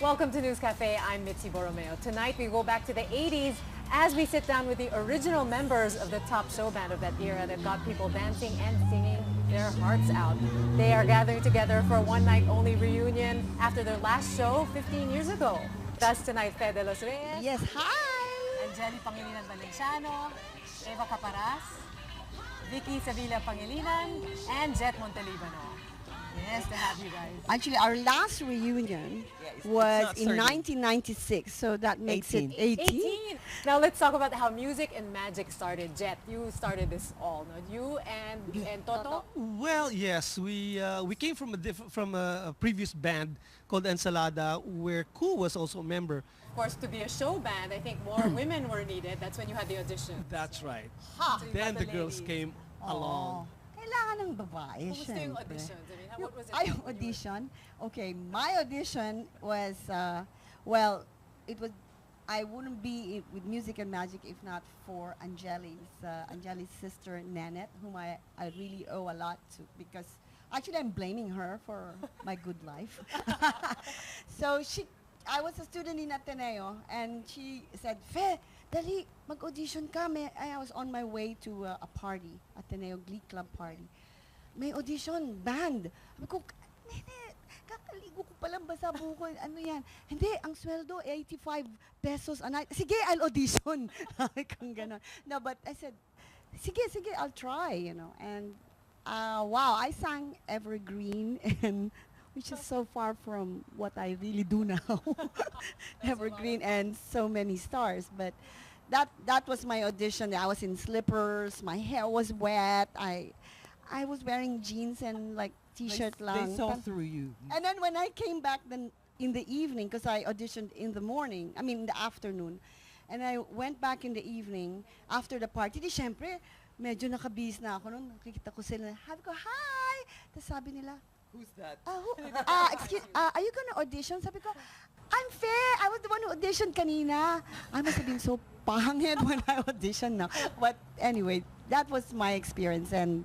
Welcome to News Cafe. I'm Mitzi Borromeo. Tonight we go back to the 80s as we sit down with the original members of the top show band of that era that got people dancing and singing their hearts out. They are gathering together for a one-night-only reunion after their last show 15 years ago. Thus tonight, Fede Los Reyes. Yes, hi! Angeli Pangilinan Valenciano, Eva Caparas, Vicky Sevilla Pangilinan, and Jet Montelibano. Yes, to have you guys. Actually, our last reunion was in 1996, so that makes it 18. Now let's talk about how music and magic started. Jet, you started this all, no? You and Toto? Well, yes, we came from a previous band called Ensalada, where Cool was also a member. Of course, to be a show band, I think more women were needed. That's when you had the audition. That's right. Ha! So Then the girls came along. Kailangan ng babae, Kumusta yung auditions? I mean, what was it? Ay, audition? Okay, my audition was, well, it was, I wouldn't be with Music and Magic if not for Angeli's sister, Nanette, whom I really owe a lot to, because actually I'm blaming her for my good life. So I was a student in Ateneo, and she said, Fe, dali, mag-audition ka. I was on my way to a party, Ateneo Glee Club party. May audition, band. Sabi ko, Nene, kakaligo ko palang basa buko. Ano yan? Hindi, ang sweldo, 85 pesos a night. Sige, I'll audition. Kung ganon. No, but I said, sige, I'll try, you know. And wow, I sang Evergreen, and which is so far from what I really do now. Evergreen and So Many Stars. But that was my audition. I was in slippers, my hair was wet, I was wearing jeans and like t-shirt lang. They saw through you. And then when I came back then in the evening, because I auditioned in the morning, I mean in the afternoon, and I went back in the evening after the party, di syempre, medyo nakabihis na ako nun, nakikita ko sila, sabi ko, hi! Tapos sabi nila, who's that? Excuse, are you gonna audition? Sabi ko, I'm fair. I was the one who auditioned kanina. I must have been so pangit when I auditioned now. But anyway, that was my experience, and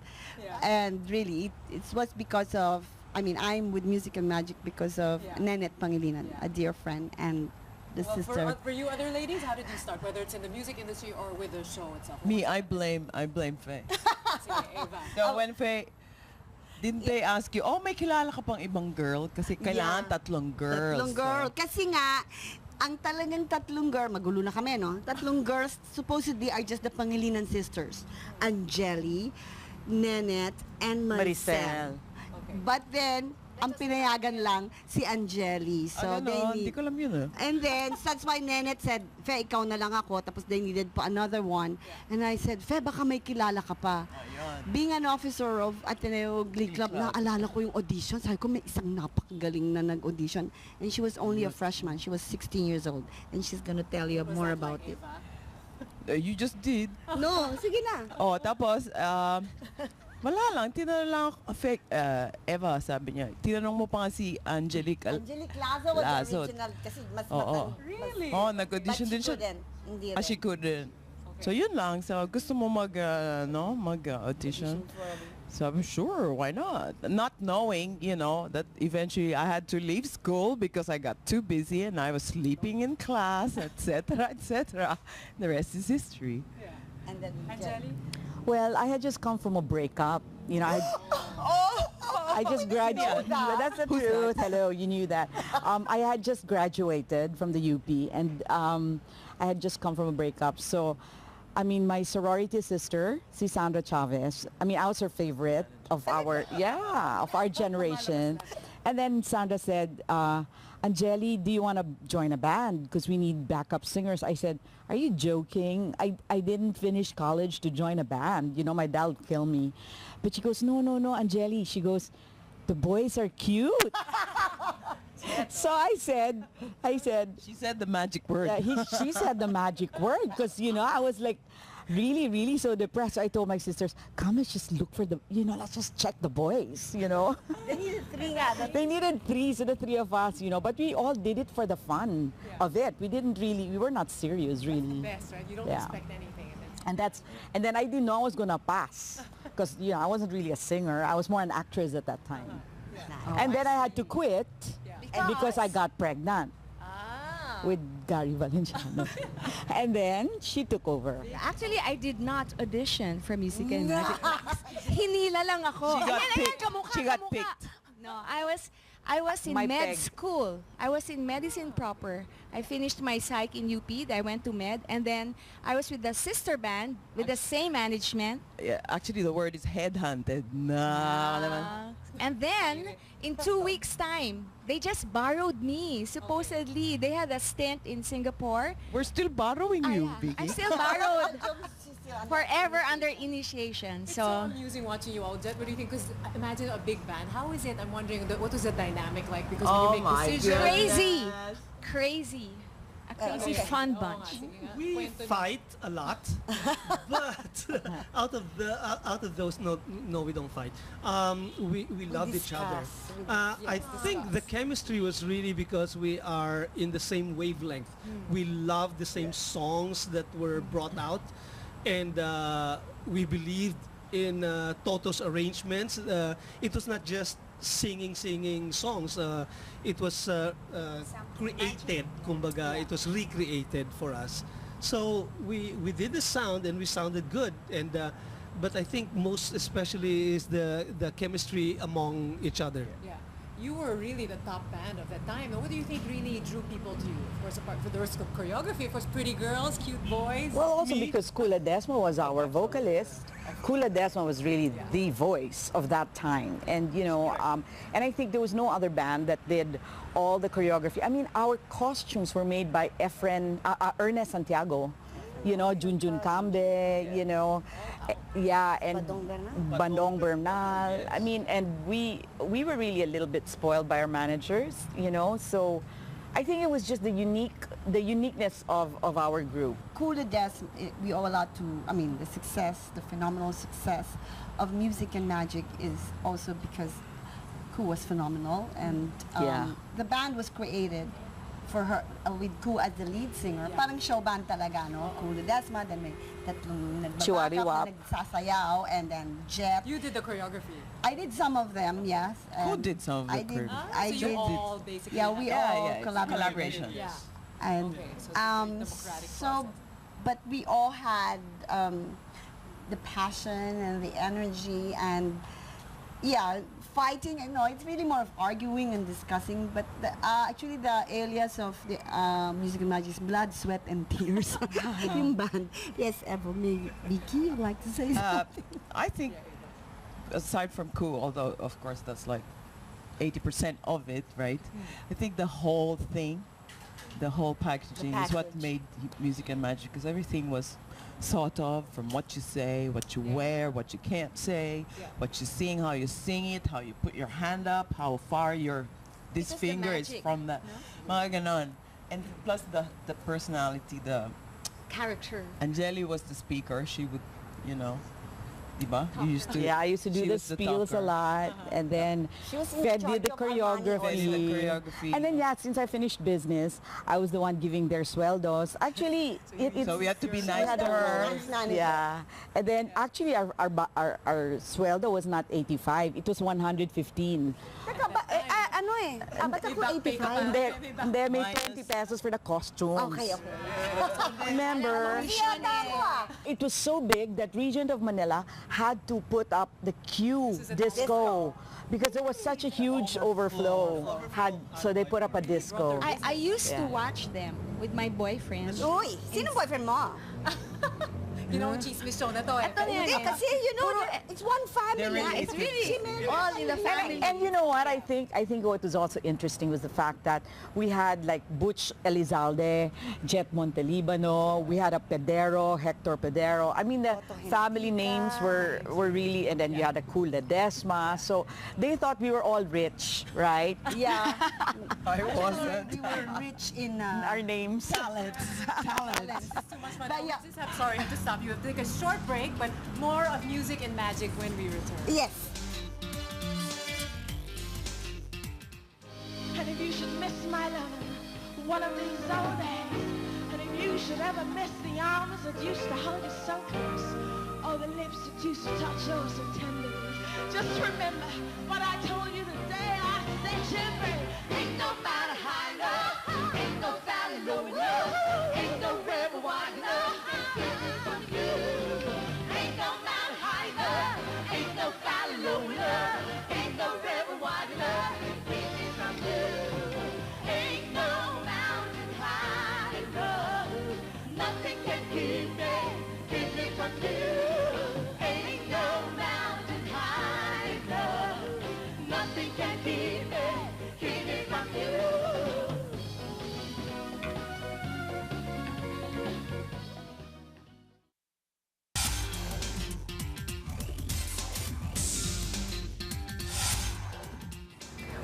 really, it was because of, I mean, I'm with Music and Magic because of Nanette Pangilinan, a dear friend, and the sister. For you other ladies, how did you start? Whether it's in the music industry or with the show itself? Me, I blame Faye. Sige, Eva. So when Faye, didn't they ask you, oh, may kilala ka pang ibang girl? Kasi kailangan tatlong girls. Tatlong girl. Kasi nga, ang talagang tatlong girl, magulo na kami, no? Tatlong girls supposedly are just the Pangilinan sisters. Angeli, Nanette, and Maricel. Okay. But then, ang pinayagan lang si Angeli. So Hindi ko alam yun. And then, that's why Nanette said, Fe, ikaw na lang ako. Tapos they needed pa another one. And I said, Fe, baka may kilala ka pa. Being an officer of Ateneo Glee Club, naalala ko yung audition. Sabi ko, may isang napakagaling na nag-audition. And she was only a freshman. She was 16 years old. And she's gonna tell you more about it. You just did. No, sige na. Oh, tapos, wala lang, tinanong lang ako, Eva, sabi niya, tinanong mo pa nga si Angelique Lazo was the original kasi mas matang. Really? Oh, nag-audition din siya. Hindi rin. She couldn't. Okay. So yun lang. So gusto mo mag-audition? Sabi, sure, why not? Not knowing, you know, that eventually I had to leave school because I got too busy and I was sleeping in class, etc., etc. The rest is history. Yeah. And then Angeli? Well, I had just come from a breakup. You know, I just graduated. That's the truth. Hello, you knew that. I had just graduated from the UP, and I had just come from a breakup. So, I mean, my sorority sister, si Sandra Chavez, I mean, I was her favorite of our generation. And then Sandra said, Angeli, do you want to join a band? Because we need backup singers. I said, are you joking? I didn't finish college to join a band. You know, my dad would kill me. But she goes, no, Angeli. She goes, the boys are cute. So I said. She said the magic word. Yeah, she said the magic word because, you know, I was like really so depressed. So I told my sisters, come, let's just look for the, you know, let's just check the boys, you know. They needed three They needed three, so the three of us, you know, but we all did it for the fun of it. We were not serious, really. That's the best, right? You don't expect anything. And then I didn't know I was going to pass because, you know, I wasn't really a singer. I was more an actress at that time. And then I had to quit because I got pregnant. with Gary Valenciano. And then she took over. Actually, I did not audition for Music and Magic. Hinila lang ako. She got Ayan, picked. kamukha, She got kamukha. picked. No, I was in My med peg. school. I was in medicine proper. I finished my psych in UP. I went to med, and then I was with the sister band with the same management. Yeah, actually, the word is headhunted. Nah, naman. And then, in 2 weeks' time, they just borrowed me. Supposedly, they had a stint in Singapore. We're still borrowing you, Yeah, Vicky. I'm still borrowed. Forever under initiation. It's so So, amusing watching you all, Jet. What do you think? Because imagine a big band. How is it? I'm wondering, what was the dynamic like? Because Oh when you my make decisions... crazy. Crazy. A crazy fun Oo nga, bunch. sige nga. We Kwento niyo. fight a lot, but out of those, no, we don't fight. We loved each other. I think the chemistry was really because we are in the same wavelength. We love the same songs that were brought out, and we believed in Toto's arrangements. It was not just singing songs. It was created, kumbaga. It was recreated for us. So we did the sound and we sounded good. And but I think most especially is the chemistry among each other. Yeah. You were really the top band of that time. And what do you think really drew people to you? Of course, apart from the rest of choreography, of course, pretty girls, cute boys. Well, also because Kula Desma was our vocalist. Kula Desma was really the voice of that time. And, you know, and I think there was no other band that did all the choreography. I mean, our costumes were made by Ernest Santiago, you know, Junjun Cambe, you know, yeah, and Bandong Bernal. I mean, and we were really a little bit spoiled by our managers, you know, so I think it was just the uniqueness of our group. Cool to Death, we owe a lot to, I mean, the success, the phenomenal success of Music and Magic is also because Ku was phenomenal, and Yeah. the band was created for her with Ku as the lead singer. Parang show band talaga, no? Cool to Desma, then may tatlong Chiwariwap. nagbabackup, nagsasayaw, and then Jet. You did the choreography. I did some of them, yes. Who and did some of the I did. choreography? I So you did. all basically... Yeah, we all it's collaborated. collaboration. Yeah. And Okay, so it's a very democratic so, process. but we all had the passion and the energy and yeah, fighting. You know, it's really more of arguing and discussing. But actually, the alias of the Music and Magic is Blood, Sweat, and Tears. Yung band. Yes, Evo, Vicky, you'd like to say something? I think, aside from Ku, although of course that's like 80% of it, right? I think the whole thing, the whole packaging is what made Music and Magic, because everything was thought of, from what you say, what you wear, what you can't say, what you sing, how you sing it, how you put your hand up, how far this was the finger is magic, from the mga ganon. And plus the personality, the character. Angeli was the speaker. She would, you know, diba? You used to. Yeah, I used to do she the was the spiels a talker. lot, and then She was in Fed charge did the of our money also. Fed did the choreography. choreography. And then yeah, since I finished business, I was the one giving their sueldos. Actually, So we had to be we nice had to a- her. Yeah, and then actually our sweldo was not 85; it was 115. Teka ba, ano eh? Ba't ako May back pay ka 85? pa. Hindi, may Minus. 20 pesos for the costumes. Okay. Remember? Hindi yata ako ah. It was so big that Regent of Manila had to put up the queue disco because there was such a huge overflow. So they put up a disco. I used to Yeah. watch them with my boyfriend. Uy, sino boyfriend mo? You know, chismis show na to eh. Ito na yan Hindi, eh. kasi you know, it's one family. They're Yeah, it's really all in the family. And you know what? I think what was also interesting was the fact that we had like Butch Elizalde, Jet Montelibano, we had a Pedero, Hector Pedero. I mean, the family names were really, and then you had a Cool Ledesma. So they thought we were all rich, right? Yeah. I wasn't. We were rich in Our names. talents. Too much fun. Sorry, I have to stop you. We have to take a short break, but more of Music and Magic when we return. Yes. And if you should miss my love one of these old days, and if you should ever miss the arms that used to hold you so close, or the lips that used to touch yours so tenderly, just remember what I told you the day I set you free. Ain't no matter high, no, ain't no valley low.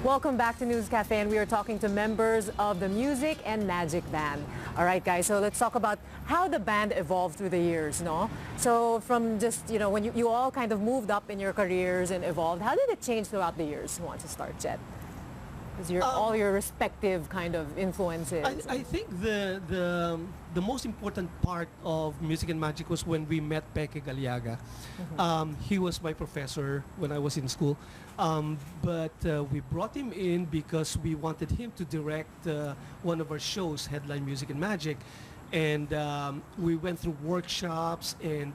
Welcome back to News Cafe, and we are talking to members of the Music and Magic Band. All right, guys, so let's talk about how the band evolved through the years, no? So from just, when you all kind of moved up in your careers and evolved, how did it change throughout the years? Who wants to start, Jet? Because all your respective kind of influences. I think the most important part of Music and Magic was when we met Peke Galiaga. He was my professor when I was in school, but we brought him in because we wanted him to direct one of our shows, Headline Music and Magic, and we went through workshops, and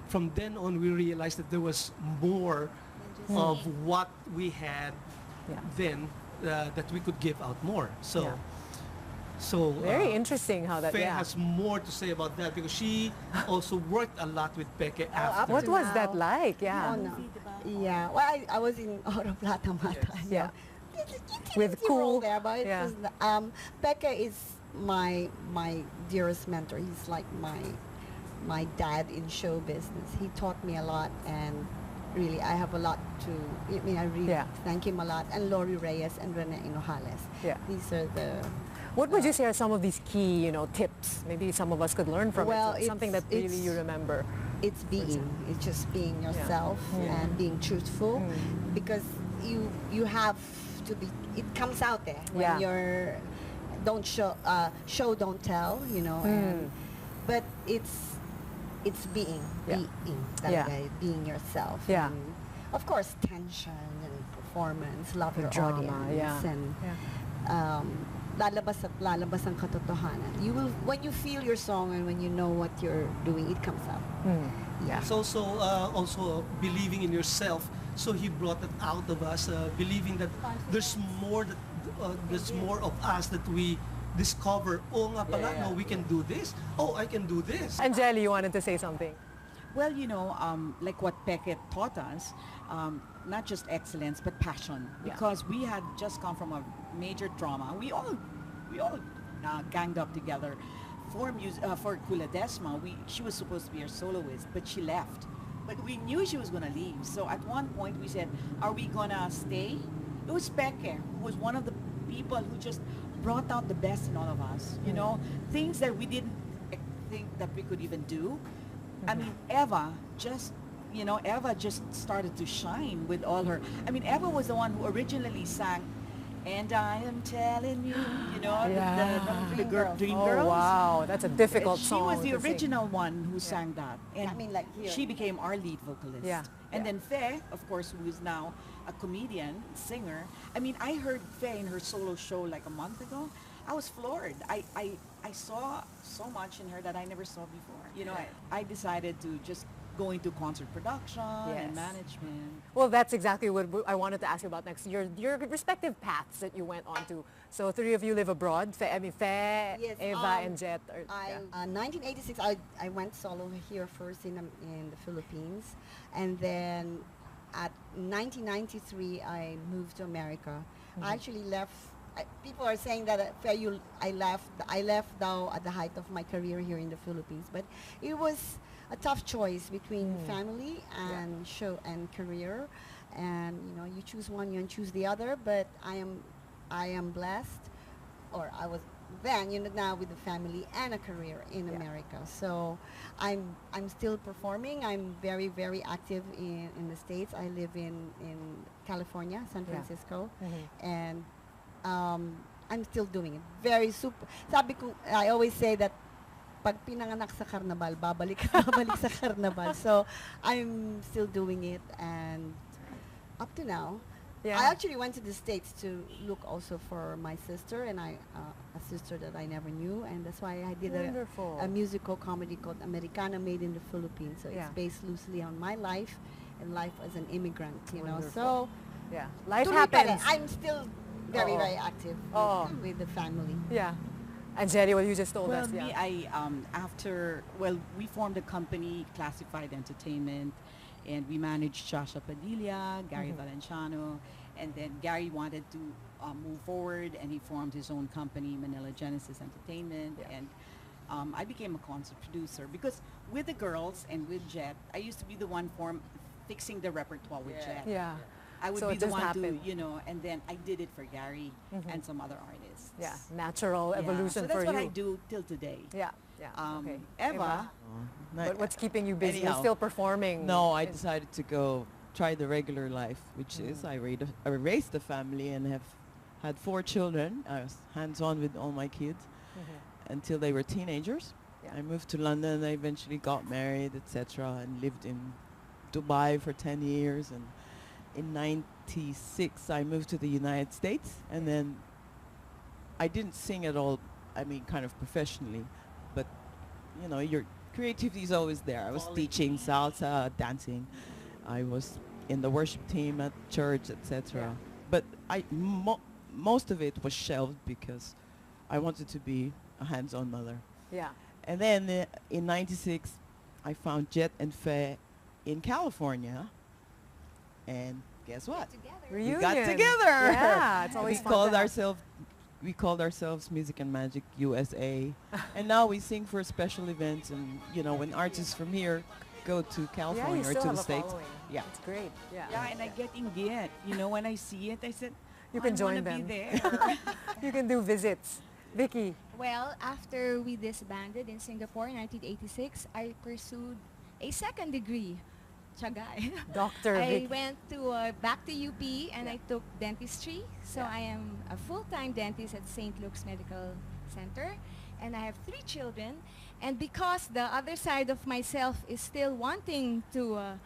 from then on we realized that there was more of what we had then. That we could give out more. So very interesting how that. Faye has more to say about that because she also worked a lot with Peke after. What was that like? Yeah. Oh, no. Yeah. Well, I was in Oro Plata Mata. Yeah. With cool. there, but it was, Peke is my dearest mentor. He's like my dad in show business. He taught me a lot, and really, I have a lot to, I really thank him a lot. And Cruz Reyes and Rene Inojales. Yeah. These are the... What would you say are some of these key, tips? Maybe some of us could learn from it. Something that really you remember. It's being. It's just being yourself and being truthful. Because you have to be, it comes out there when you're, don't show, don't tell, and, but it's being being yourself. Yeah. And of course, tension and performance, love your drama, audience, and lalabas ang katotohanan. You will, when you feel your song and when you know what you're doing, it comes out. Yeah. It's also believing in yourself. So he brought it out of us, believing that there's more of us that we discover, no, we can do this. Oh, I can do this. Angeli, you wanted to say something. Well, like what Peke taught us, not just excellence, but passion. Because we had just come from a major drama. We all ganged up together for Kuladesma. She was supposed to be our soloist, but she left. But we knew she was going to leave. So at one point we said, are we going to stay? It was Peke, who was one of the people who just brought out the best in all of us, things that we didn't think that we could even do. I mean, Eva just started to shine with all her, Eva was the one who originally sang, and I am telling you, the Dream Girls. Oh, wow, that's a difficult song. She was the original one who sang that. And she became our lead vocalist. Yeah. And then Faye, of course, who is now a comedian, singer. I heard Faye in her solo show like a month ago. I was floored. I saw so much in her that I never saw before. I decided to just go into concert production and management. Well, that's exactly what I wanted to ask you about next. Your respective paths that you went on to. So three of you live abroad. Faye, yes, Eva, and Jet. 1986, I went solo here first in the Philippines, and then at 1993 I moved to America. I actually left. People are saying that I left now at the height of my career here in the Philippines, but it was a tough choice between family and show and career, and you choose one, you choose the other. But I am blessed, or I was then, now with the family and a career in America. So I'm still performing. I'm very, very active in the States. I live in California, San Francisco, and I'm still doing it. Very super. Sabi ko, I always say that pag pinanganak sa karnabal, babalik sa karnabal. So I'm still doing it, and up to now, I actually went to the States to look also for my sister, and a sister that I never knew, and that's why I did a musical comedy called Americana, made in the Philippines. So it's based loosely on my life and life as an immigrant, So life happens. I'm still very, very active with the family. Yeah. Angeli, well, you just told us. Me, we formed a company, Classified Entertainment, and we managed Shasha Padilla, Gary Valenciano, and then Gary wanted to move forward, and he formed his own company, Manila Genesis Entertainment, and I became a concert producer because with the girls and with Jet, I used to be the one fixing the repertoire with Jet. Yeah. I would So be it the just one happened. to, and then I did it for Gary and some other artists. Yeah, natural Yeah, evolution so that's for what you. I do till today. Yeah, yeah. Okay. Eva, But what's keeping you busy? You're Anyhow. still performing. No, I decided to go try the regular life, which is I raised a family and have had 4 children. I was hands-on with all my kids until they were teenagers. Yeah. I moved to London. I eventually got married, etc., and lived in Dubai for 10 years. And in '96, I moved to the United States, and then I didn't sing at all. I mean, kind of professionally, but your creativity is always there. I was teaching salsa, dancing. I was in the worship team at church, etc. But most of it was shelved because I wanted to be a hands-on mother. Yeah. And then in '96, I found Jet and Faye in California, and guess what? Reunion. We got together. Yeah, it's always we fun called to have- ourselves Music and Magic USA, and now we sing for special events. And when artists from here go to Yeah, California you or still to have the a States, following. yeah, It's great. Yeah. yeah, and I get engaged. When I see it, I said, You can I join wanna them. be there. You can do visits. Vicky. Well, after we disbanded in Singapore in 1986, I pursued a second degree. Chagay. Dr. I Vicky. went to back to UP and I took dentistry. So I am a full-time dentist at St. Luke's Medical Center, and I have 3 children. And because the other side of myself is still wanting to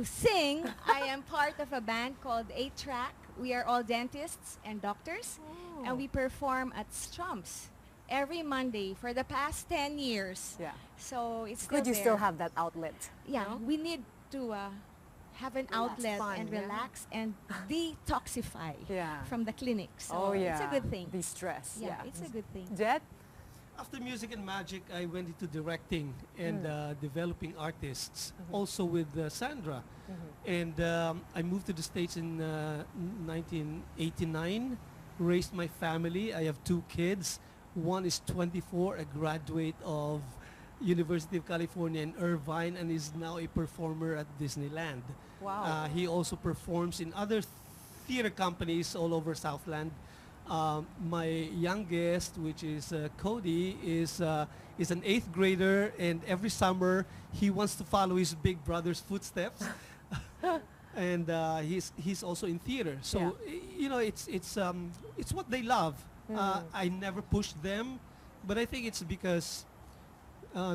sing, I am part of a band called 8-Track. We are all dentists and doctors, and we perform at Strumps every Monday for the past 10 years. Yeah. So it's still Good you there. still have that outlet. Yeah, no? we need to have an outlet fun, and yeah. relax and detoxify Yeah. from the clinic. So Oh, yeah. it's a good thing. De-stress. Yeah, it's a good thing. Jet? After Music and Magic, I went into directing and developing artists, also with Sandra. And I moved to the States in 1989, raised my family. I have 2 kids. One is 24, a graduate of University of California in Irvine, and is now a performer at Disneyland. Wow. He also performs in other theater companies all over Southland. My youngest, which is Cody, is an 8th grader, and every summer he wants to follow his big brother's footsteps. And he's also in theater. So it's what they love. I never pushed them, but I think it's because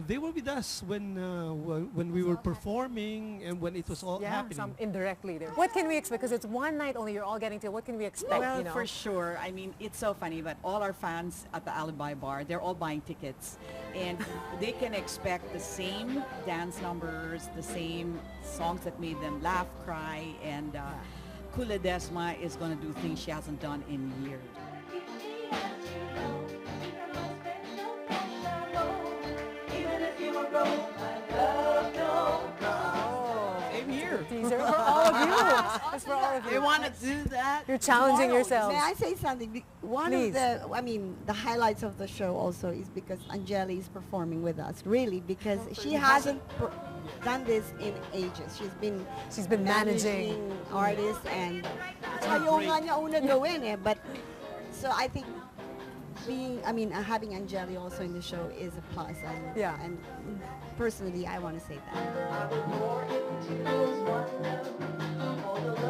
they were with us when we were performing and when it was all happening. Some indirectly there. What can we expect? Because it's one night only. You're all getting to. What can we expect? Well, for sure. I mean, it's so funny, but all our fans at the Alibi Bar, they're all buying tickets. And they can expect the same dance numbers, the same songs that made them laugh, cry, and Kula Desma is going to do things she hasn't done in years. same here. Teaser for all of you. It's for all of you. You want to do that? You're challenging Tomorrow, yourselves. May I say something? One Please. of the highlights of the show also is because Angeli is performing with us, really, because she hasn't done this in ages. She's been managing artists, and ayaw nga niya una gawin eh. But so I think having Angeli also in the show is a plus, and personally I want to say that.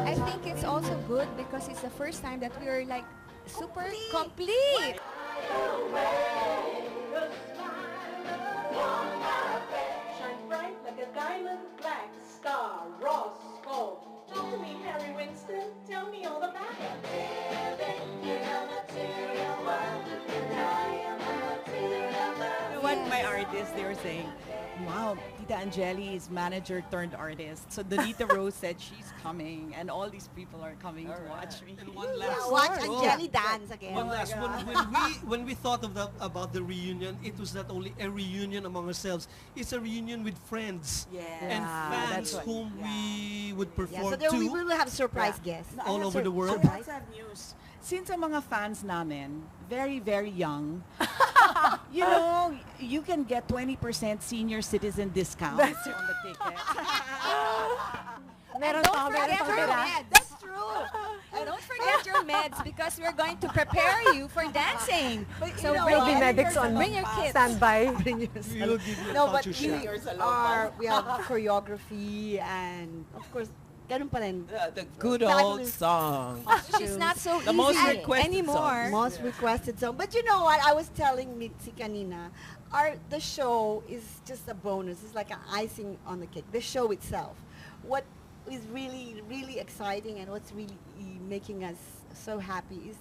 I think it's also good because it's the first time that we are like super complete. Shine bright like a diamond, black star, Roscoe. Talk to me, Harry Winston. Tell me all about it. What my artists, they were saying, wow, Tita Angeli is manager turned artist. So Donita Rose said she's coming, and all these people are coming to watch me. And one last Watch Angeli dance again. One last one. When we thought of about the reunion, it was not only a reunion among ourselves. It's a reunion with friends and fans that's right. whom we would perform So there we to will have surprise guests. all over the world. I also have news. Since ang mga fans namin, very, very young, you can get 20% senior citizen discount on the ticket. Meron Don't pa, meron forget pang her tira. meds. That's true. the meds because we're going to prepare you for dancing. So know There'll be what? medics on bring your kids. standby. We will give you a No, but culture we shock. we have choreography and of course, ganun pa rin. The good old song. She's not so The most easy requested anymore. Most requested song. But you know what? I was telling Mitzi kanina, the show is just a bonus. It's like an icing on the cake. The show itself. What is really, really exciting and what's really making us so happy is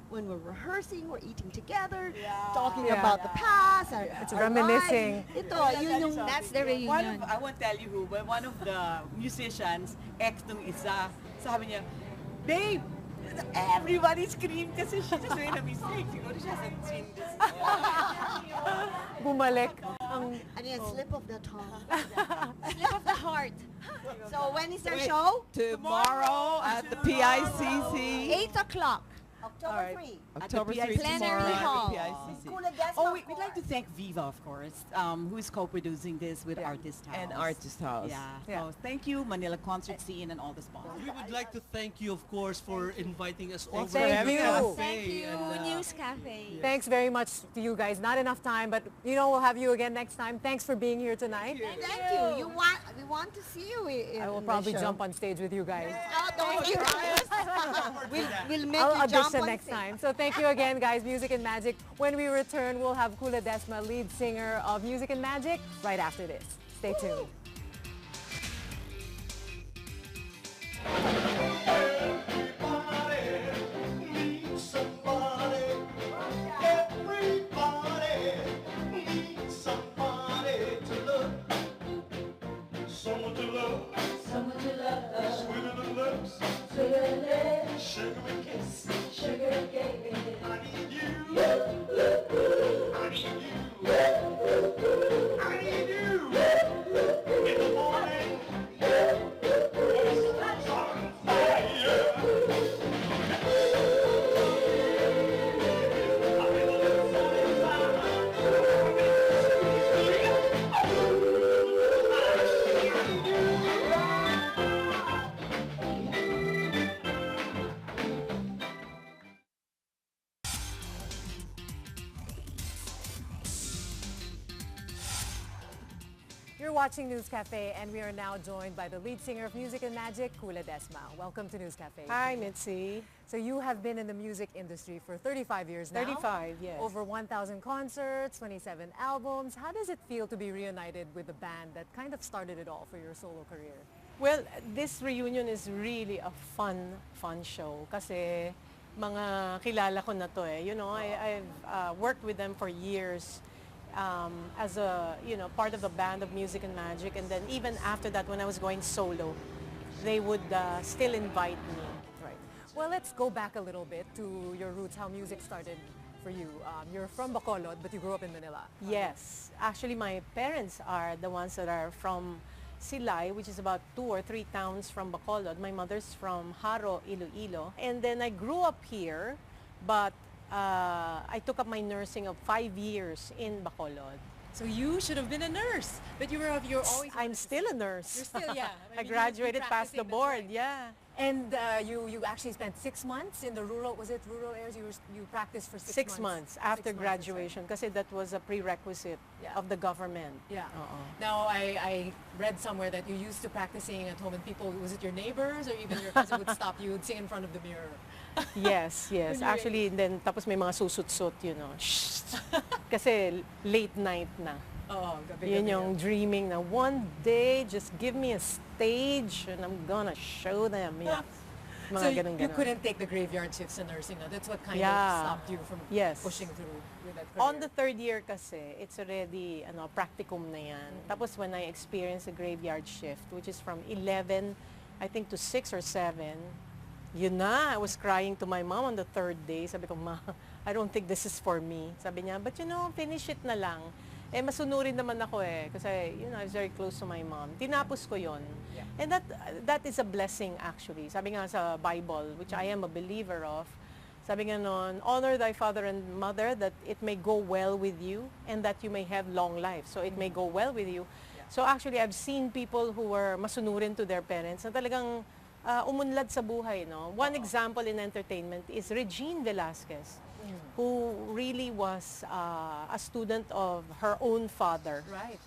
when we're rehearsing, we're eating together, talking about the past. It's reminiscing. Ito, yun yung, That's the reunion. I won't tell you who, but one of the musicians, ex nung isa, sabi niya, babe, everybody screamed kasi she just made a mistake. Siguro she hasn't seen this. Bumalik. ano yan, slip of the tongue. Slip of the heart. So when is their show? Tomorrow at the PICC. 8 o'clock. October 3. October 3 Plenary tomorrow hall. at the PICC. Kula Desma, Oh, of we'd like to course. thank Viva, of course, who is co-producing this with Artist House. And Artist House. Yeah. Yeah. So thank you, Manila Concert Scene, and all the sponsors. We would like to thank you, of course, for inviting us over Thank to you. Café. Thank you, and, News Cafe. Thanks very much to you guys. Not enough time, but we'll have you again next time. Thanks for being here tonight. Thank you. We want to see you in I will the probably show. jump on stage with you guys. Oh, don't you? We'll make I'll you jump audition on next stage. time. So thank you again, guys. Music and Magic. When we return, we'll have Kula Desma, lead singer of Music and Magic, right after this. Stay tuned. You're watching News Cafe, and we are now joined by the lead singer of Music and Magic, Kula Desma. Welcome to News Cafe. Hi, Mitzi. So you have been in the music industry for 35 years now. 35, yes. Over 1,000 concerts, 27 albums. How does it feel to be reunited with the band that kind of started it all for your solo career? Well, this reunion is really a fun show kasi mga kilala ko na to eh. You know, I've worked with them for years as a, part of the band of Music and Magic, and then even after that when I was going solo, they would still invite me. Right. Well, let's go back a little bit to your roots, how music started for you. You're from Bacolod, but you grew up in Manila. Yes. Actually, my parents are the ones that are from Silay, which is about 2 or 3 towns from Bacolod. My mother's from Haro, Iloilo. And then I grew up here, but I took up my nursing of 5 years in Bacolod. So you should have been a nurse, but you're always... I'm still a nurse. You're still, yeah. I graduated past the board, yeah. And you actually spent 6 months in the rural areas? You practiced for 6 months? 6 months after 6 months, graduation, kasi that was a prerequisite of the government. Yeah. Now, I read somewhere that you used to practice singing at home, and people, was it your neighbors or even your cousin would stop you and sing in front of the mirror? Yes. Actually, then tapos may mga susut-sut, Kasi late night na. Oh, gabi. Yun yung dreaming na one day, just give me a stage and I'm gonna show them. Yeah. Mga So ganun. you couldn't take the graveyard shifts in nursing. No? That's what kind of Yeah. stopped you from Yes. pushing through with that career. On the 3rd year kasi, it's already practicum na yan. Tapos when I experienced a graveyard shift, which is from 11, I think to 6 or 7, yun na, I was crying to my mom on the 3rd day. Sabi ko, Ma, I don't think this is for me. Sabi niya, but finish it na lang. Masunurin naman ako kasi, I was very close to my mom. Tinapos ko yon. Yeah. And that is a blessing actually. Sabi nga sa Bible, which I am a believer of, sabi nga nun, honor thy father and mother that it may go well with you and that you may have long life. So it may go well with you. So actually, I've seen people who were masunurin to their parents na talagang umunlad sa buhay, no? One example in entertainment is Regine Velasquez, who really was a student of her own father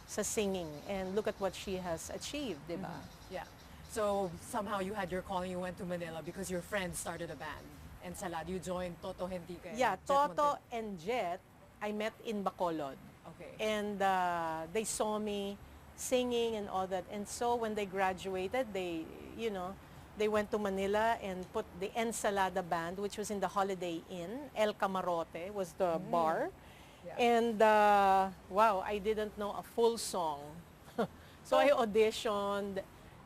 sa singing. And look at what she has achieved, di ba? Yeah. So somehow you had your calling, you went to Manila because your friend started a band. And Salad, you joined Toto Hentique. Yeah, Toto and Jet, I met in Bacolod. Okay. And they saw me singing and all that. And so when they graduated, they, you know, they went to Manila and put the Ensalada Band, which was in the Holiday Inn. El Camarote was the bar. Yeah. And wow, I didn't know a full song. So I auditioned.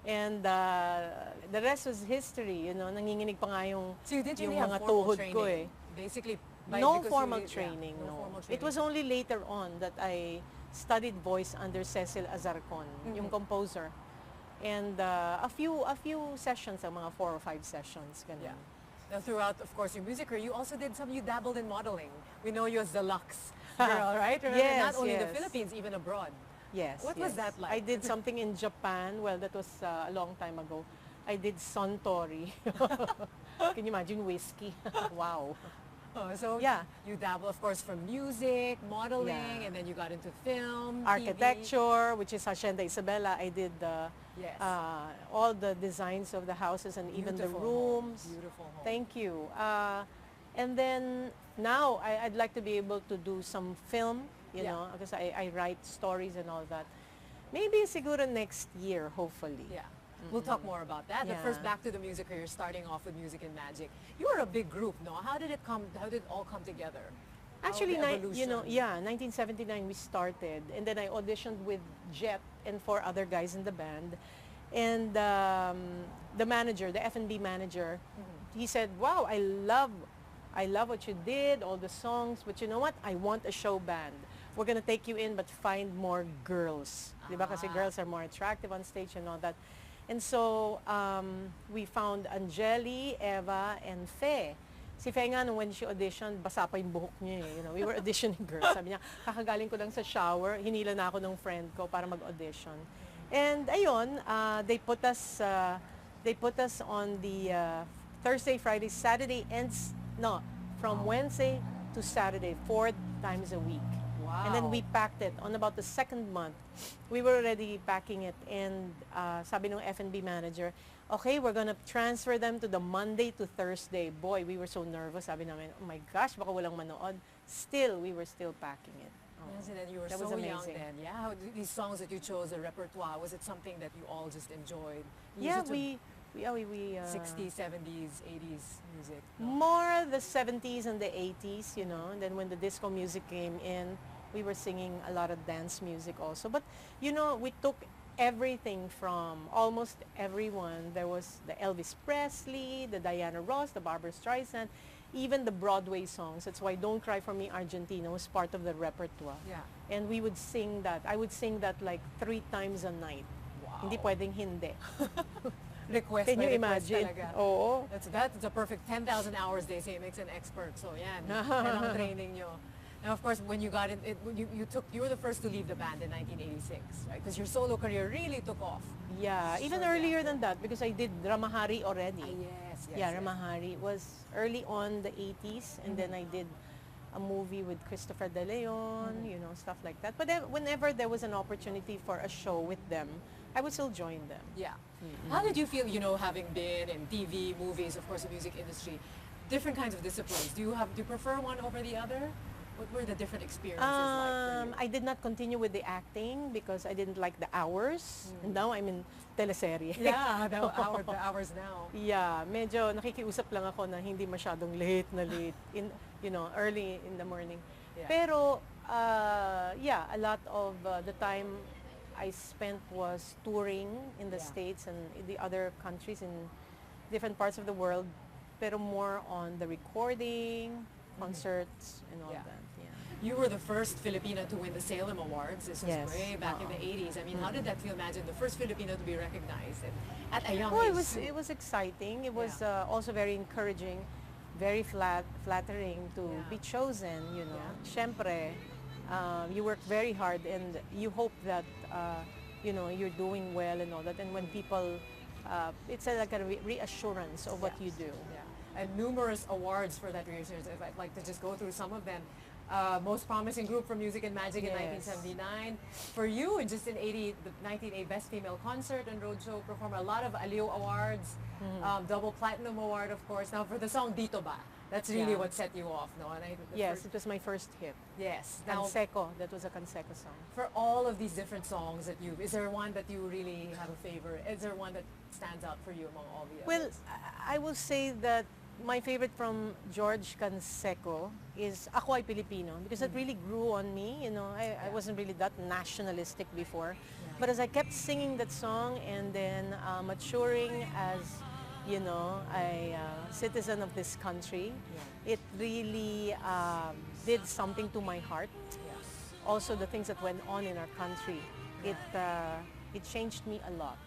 And the rest was history, you know, nanginginig pa nga yung, so you didn't yung really have mga formal tuhod training, ko eh. Basically, No formal training, no no. formal It was only later on that I studied voice under Cecil Azarcon, yung composer. And a few sessions, mga 4 or 5 sessions. Ganun. Yeah. Now, throughout, of course, your music career, you also did you dabbled in modeling. We know you as the Lux girl, right? Remember, Yes, not only in the yes. Philippines, even abroad. Yes. What was that like? I did something in Japan. Well, that was a long time ago. I did Suntory. Can you imagine whiskey? Wow. So yeah, you dabble, of course, from music, modeling, and then you got into film, architecture, which is Hacienda Isabela. I did yes. all the designs of the houses and even the rooms. Beautiful home. Thank you. And then now I'd like to be able to do some film, you know, because I write stories and all that. Maybe siguro next year, hopefully. Yeah. We'll talk more about that. But first, back to the music career, starting off with Music and Magic. You were a big group, no? How did it all come together? Actually, 1979 we started, and then I auditioned with Jet and 4 other guys in the band. And the manager, the F&B manager, he said, "Wow, I love what you did, all the songs, but you know what? I want a show band. We're gonna take you in, but find more girls." Diba? Kasi girls are more attractive on stage and all that. And so we found Angeli, Eva, and Fe. Si Fe nga, when she auditioned, basa pa yung buhok niya eh. You know, we were auditioning girls. Sabi niya, kakagaling ko lang sa shower, hinila na ako ng friend ko para mag-audition. And ayun, they put us on the Thursday, Friday, Saturday, from Wednesday to Saturday, 4 times a week. Wow. And then we packed it. On about the 2nd month, we were already packing it. And sabi ng F&B manager, okay, we're gonna transfer them to the Monday to Thursday. Boy, we were so nervous. Sabi namin, oh my gosh, baka walang manood. Still, we were still packing it. Yes, and then you were That so was amazing. young then. Yeah, how, these songs that you chose, the repertoire, was it something that you all just enjoyed? Yeah, Was it we 60s, 70s, 80s music? No? more the 70s and the 80s, you know. And then when the disco music came in, we were singing a lot of dance music also. But, you know, we took everything from almost everyone. There was the Elvis Presley, the Diana Ross, the Barbra Streisand, even the Broadway songs. That's why Don't Cry For Me Argentina was part of the repertoire. Yeah. And we would sing that. I would sing that like 3 times a night. Wow. Hindi pwedeng hindi. Request Can by you request imagine? talaga. Oo. That's a perfect 10,000 hours, they say, makes an expert. So, yan. Kailangan training nyo. And of course, when you got in, you were the first to leave the band in 1986, right? Because your solo career really took off. Yeah, even earlier than that because I did Ramahari already. Yes. Yeah, Ramahari. It was early on the 80s, and then I did a movie with Christopher De Leon, you know, stuff like that. But then whenever there was an opportunity for a show with them, I would still join them. Yeah. How did you feel, you know, having been in TV, movies, of course, the music industry, different kinds of disciplines? Do you prefer one over the other? What were the different experiences like for you? I did not continue with the acting because I didn't like the hours. And now I'm in teleserye. Yeah, the hours now. Yeah, medyo nakikiusap lang ako na hindi masyadong late na late, early in the morning. Yeah. Pero, a lot of the time I spent was touring in the States and in the other countries in different parts of the world, pero more on the recording, concerts, and all that. Yeah. You were the first Filipina to win the Salem Awards. This was way back in the 80s. I mean, how did that feel? Imagine the first Filipino to be recognized at a young age. It was exciting. It was also very encouraging, very flattering to be chosen, you know. Siyempre, you work very hard and you hope that, you're doing well and all that. And when people it's like a reassurance of what you do. Yeah. And numerous awards for that reassurance. If I'd like to just go through some of them. Most promising group for music and magic in 1979. For you, just in 80, the 1980 Best Female Concert and Roadshow Performer, a lot of Aliw Awards, double platinum award, of course. Now for the song Dito Ba, that's really what set you off, no? And Yes, it was my first hit. Yes. Canseco, that was a Canseco song. For all of these different songs that is there one that you really have a favorite? Is there one that stands out for you among all the Well, others? I will say that my favorite from George Canseco is Ako Ay Filipino, because it really grew on me. You know, I wasn't really that nationalistic before. But as I kept singing that song and then maturing as, you know, a citizen of this country, it really did something to my heart. Also, the things that went on in our country, it changed me a lot.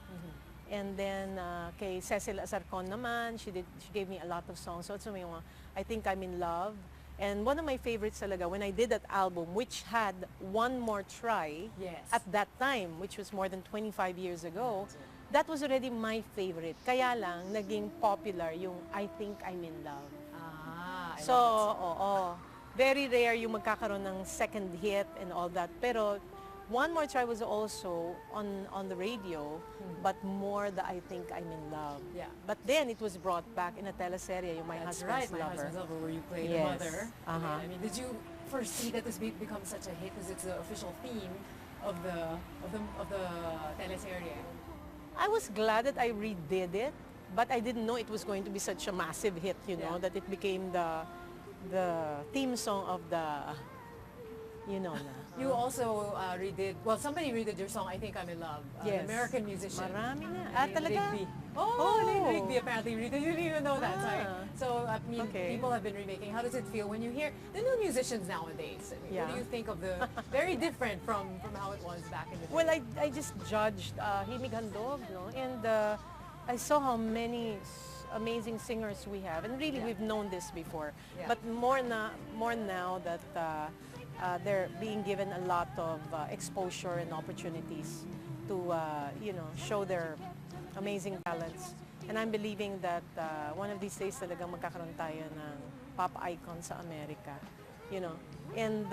And then kay Cecil Azarcon naman, she gave me a lot of songs. Also may mga I Think I'm in Love. And one of my favorites talaga when I did that album, which had One More Try at that time, which was more than 25 years ago, that was already my favorite. Kaya lang naging popular yung I Think I'm in Love. So, very rare yung magkakaroon ng second hit and all that. Pero One More Try was also on the radio, but more the I Think I'm in Love. Yeah. But then it was brought back in a teleserye, yung My Husband's My Lover. Husband's Lover, where you played the mother. Uh-huh. I mean, did you foresee that this become such a hit? Because it's the official theme of the teleserye. I was glad that I redid it, but I didn't know it was going to be such a massive hit, you know, that it became the theme song of the, you know na. You also redid, well, somebody redid your song, I Think I'm in Love. An American musician. Marami na. Talaga? Rigby. Lane Rigby apparently redid. You didn't even know that. Sorry. So, I mean, people have been remaking. How does it feel when you hear the new musicians nowadays? I mean, what do you think of the, very different from how it was back in the day? Well, I just judged Himig Handog, no? And I saw how many amazing singers we have. And really, we've known this before. But more now that they're being given a lot of exposure and opportunities to, you know, show their amazing talents. And I'm believing that one of these days talagang magkakaroon tayo ng pop icon sa Amerika, you know. And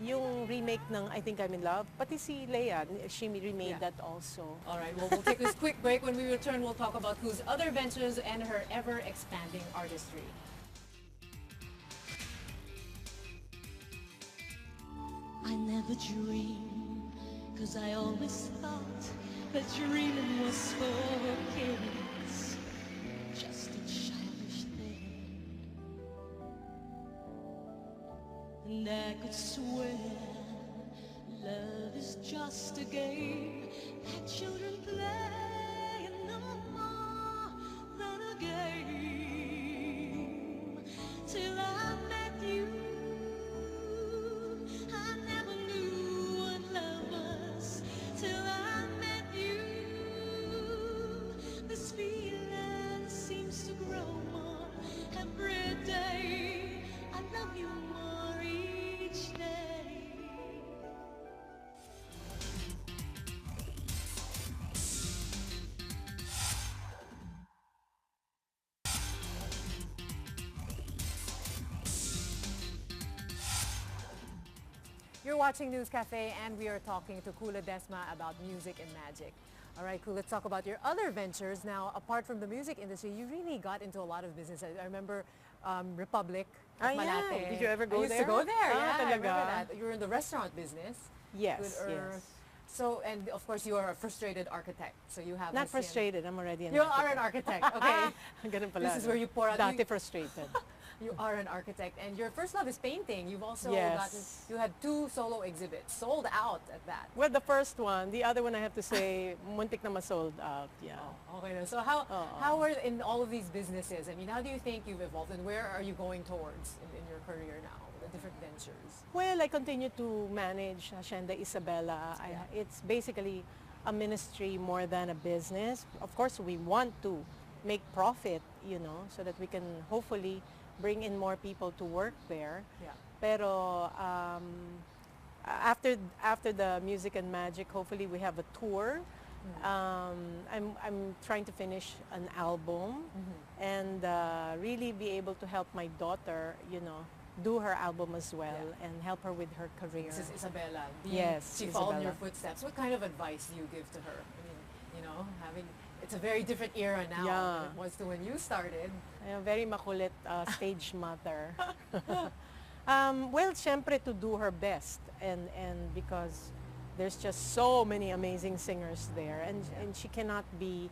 yung remake ng I Think I'm in Love, pati si Leia, she remade that also. All right, well, we'll take this quick break. When we return, we'll talk about Cruz's other ventures and her ever-expanding artistry. I never dreamed, 'cause I always thought that dreaming was for kids, just a childish thing. And I could swear love is just a game that children play, and no more than a game. Till I met you, I never knew what love was. Till I met you, this feeling seems to grow more every day. I love you more each day. You're watching News Cafe, and we are talking to Kula Desma about music and magic. All right, Kula, let's talk about your other ventures. Now, apart from the music industry, you really got into a lot of business. I remember Republic at Malate. Did you ever go there? I used to go there, yeah. I talaga? remember that. You were in the restaurant business. Yes, with yes. So, and of course, you are a frustrated architect. So you have Not this, frustrated, I'm already an You architect. are an architect, okay. Ganun pala. This is where you pour out. Dati frustrated. You are an architect, and your first love is painting. You've also you had 2 solo exhibits, sold out at that. Well, the first one. The other one, I have to say, muntik na ma-sold out. Yeah. Oh, okay. So how are in all of these businesses? I mean, how do you think you've evolved, and where are you going towards in your career now, the different ventures? Well, I continue to manage Hacienda Isabela. It's basically a ministry more than a business. Of course, we want to make profit, you know, so that we can hopefully bring in more people to work there. Yeah. Pero after the music and magic, hopefully we have a tour I'm trying to finish an album and really be able to help my daughter, do her album as well and help her with her career. This is Isabella. Yes, She followed in your Isabella. footsteps. What kind of advice do you give to her? I mean, it's a very different era now Yeah. than it was to when you started. Very makulit stage mother. Well, syempre to do her best and because there's just so many amazing singers there and she cannot be,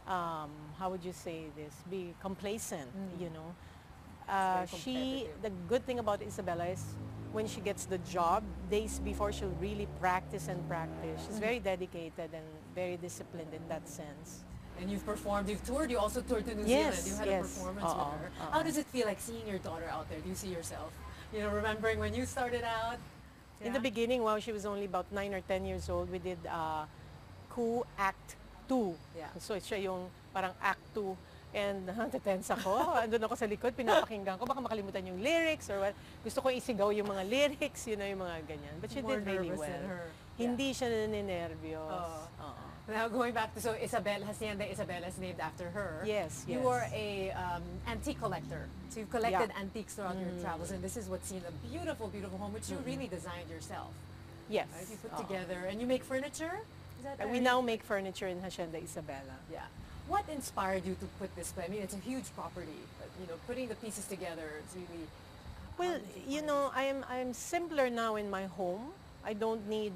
how would you say this, be complacent, The good thing about Isabella is when she gets the job, days before she'll really practice and practice. She's very dedicated and very disciplined in that sense. And you've performed, you've toured, you also toured to New Yes, Zealand. You had a yes. performance with her. How does it feel like seeing your daughter out there? Do you see yourself, remembering when you started out? In the beginning, while she was only about 9 or 10 years old, we did Coup Act 2. Yeah. So siya yung parang Act 2. And natense ako. Andun ako sa likod, pinapakinggan ko. Baka makalimutan yung lyrics or what. Gusto ko isigaw yung mga lyrics, yung mga ganyan. But she More did really nervous well. than her. Hindi siya naninervyos. Now going back to, so Hacienda Isabela is named after her. Yes, You yes. are a antique collector. So you've collected antiques throughout your travels, and this is what's seen, a beautiful, beautiful home, which you really designed yourself. Yes. Right? You put together, and you make furniture? Is that We right? now make furniture in Hacienda Isabela. Yeah. What inspired you to put this place? I mean, it's a huge property, but putting the pieces together, it's really... Well, I'm simpler now in my home. I don't need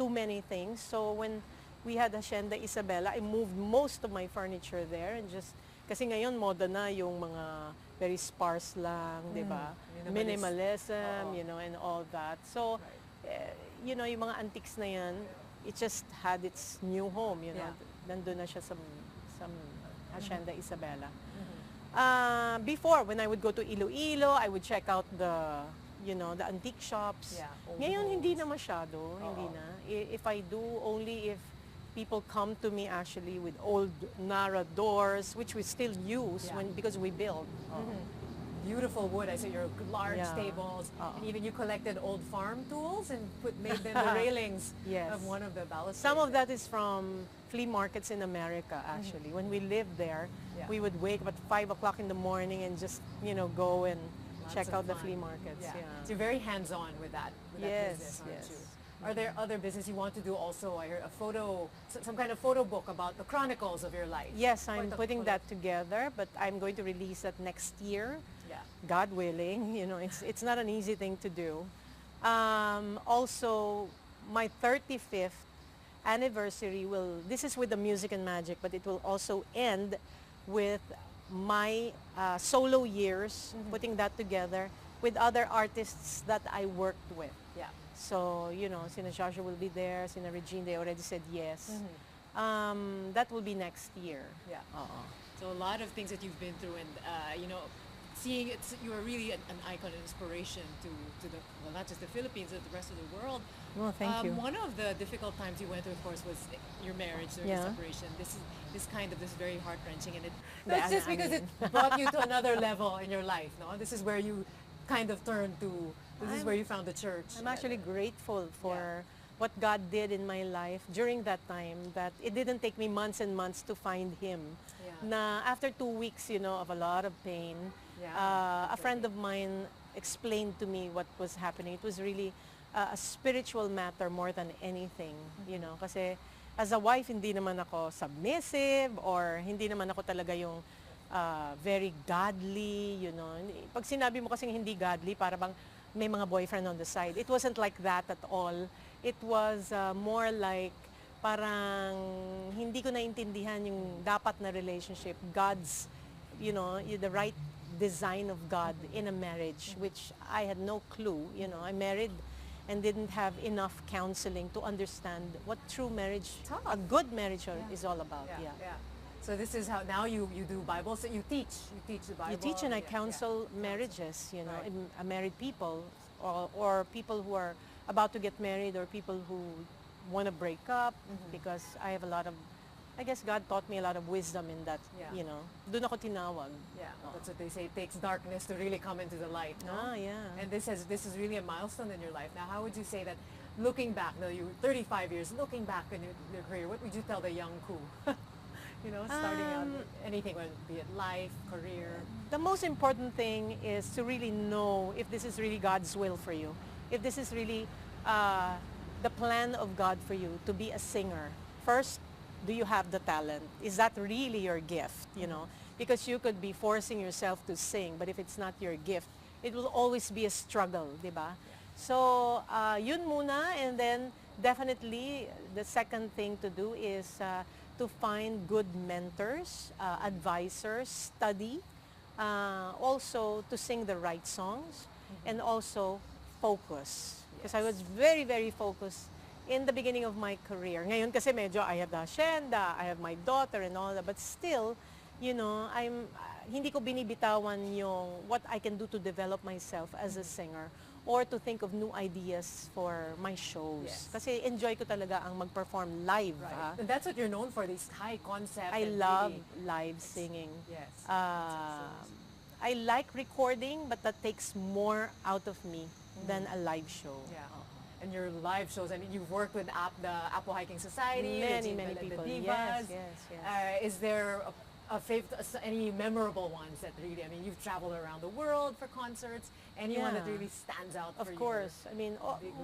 too many things. So when we had Hacienda Isabela, I moved most of my furniture there and just, kasi ngayon moda na yung mga very sparse lang, di ba? Minimalism, and all that. So, yung mga antiques na yan, it just had its new home, Nandun na siya sa Hacienda Isabela. Before, when I would go to Iloilo, I would check out the antique shops. Yeah, old Ngayon, hindi homes. na masyado. Hindi na. If I do, only if people come to me actually with old Nara doors, which we still use because we build. Beautiful wood. I saw your large Yeah. tables. And even you collected old farm tools and made them the railings Yes. of one of the balustrades. Some of that is from flea markets in America, actually. When we lived there, we would wake up at 5 o'clock in the morning and just, go and Lots check of out the fun. flea markets. Yeah. Yeah. So you're very hands-on with that Yes, business, aren't yes. you? Are there other business you want to do also? I heard some kind of photo book about the chronicles of your life. Yes, I'm Quite a putting full- that together, but I'm going to release that next year. Yeah. God willing, it's not an easy thing to do. Also, my 35th anniversary this is with the Music and Magic, but it will also end with my solo years, putting that together with other artists that I worked with. Yeah. So, Sina Joshua will be there, Sina Regine, they already said yes. That will be next year. Yeah. So a lot of things that you've been through, and seeing you are really an icon and inspiration to the not just the Philippines, but the rest of the world. Oh, thank you. One of the difficult times you went through, of course, was your marriage or the separation. This is very heart wrenching, and it's just because it brought you to another level in your life. No, this is where you kind of turned to. This is where you found the church. I'm actually grateful for what God did in my life during that time, that it didn't take me months and months to find Him. Yeah. Na after 2 weeks, of a lot of pain, a friend of mine explained to me what was happening. It was really a spiritual matter more than anything, kasi as a wife, hindi naman ako submissive or hindi naman ako talaga yung very godly, Pag sinabi mo kasing hindi godly, para bang may mga boyfriend on the side. It wasn't like that at all. It was more like parang hindi ko naintindihan yung dapat na relationship, God's, the right design of God in a marriage, which I had no clue. I married and didn't have enough counseling to understand what true marriage, a good marriage is all about. Yeah. So this is how now you do Bible. So you teach the Bible. You teach and I counsel marriages, married people or people who are about to get married or people who want to break up because I have a lot of, I guess God taught me a lot of wisdom in that, Doon ako tinawag. Yeah, that's what they say. It takes darkness to really come into the light, no? Yeah. And this is really a milestone in your life. Now, how would you say that looking back, now you're 35 years, looking back in your career, what would you tell the young Ku? You know, starting out, anything, be it life, career. The most important thing is to really know if this is really God's will for you. If this is really the plan of God for you to be a singer. First, do you have the talent? Is that really your gift, you know? Because you could be forcing yourself to sing, but if it's not your gift, it will always be a struggle, di ba? So, yun muna, and then definitely the second thing to do is to find good mentors, advisors, study, also to sing the right songs, and also focus. Because I was very, very focused in the beginning of my career. Ngayon kasi medyo I have the hacienda, I have my daughter and all that, but still, you know, hindi ko binibitawan yung what I can do to develop myself as a singer or to think of new ideas for my shows. Yes. Kasi enjoy ko talaga ang mag-perform live. Right. And that's what you're known for, these high concept. I and love really, live singing. Yes. I like recording, but that takes more out of me than a live show. Yeah. And your live shows, I mean, you've worked with the Apo Hiking Society, Many the people. Divas. Yes, yes, yes. Is there a favorite, any memorable ones that really, I mean, you've traveled around the world for concerts, anyone that really stands out for you? Of course. I mean,